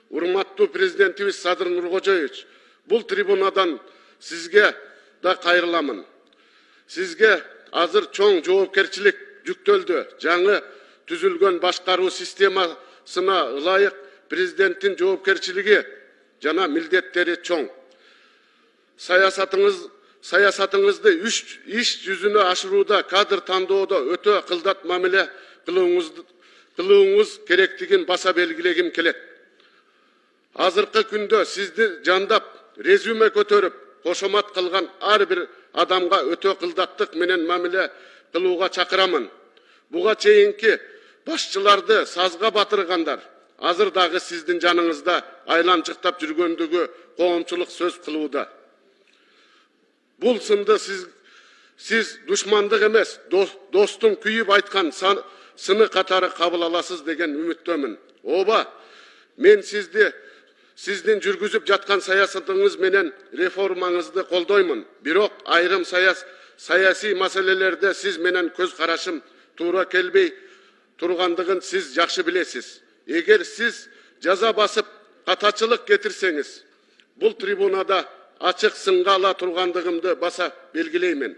урматтуу президентибиз Садыр Нуркожоевич, бул трибунадан сизге да кайрыламын. Сизге азыр чоң жоопкерчилик жүктөлдү. Жаңы түзүлгөн башкаруу системасына ылайык президенттин жоопкерчилиги жана милдеттери чоң. Саясатыңызды иш жүзүнө ашырууда, кадр тандоодо өтө кылдат мамиле кылууңуз керектигин баса белгилегим келет. Азыркы күндө сизди жандап, резюме көтөрүп, кошомат кылган ар бир адамга өтө кылдаттык менен мамиле кылууга чакырамын. Буга чейинки башчыларды сазга батыргандар азыр дагы сиздин жаныңызда айланчыктап жүргөндүгү коомчулук сөз кылууда. Бул сынды сиз душмандык эмес, достун күйүп айткан сыны катары кабыл аласыз деген үмүттөмүн. Ооба, мен сиздин жүргүзүп жаткан саясатыңыз менен реформаңызды колдоймун. Бирок айрым саясий маселелерде сиз менен көз карашым туура келбей тургандыгын сиз жакшы билесиз. Эгер сиз жаза басып катачылык кетирсеңиз, бул трибунада ачык сынга ала тургандыгымды баса белгилеймин.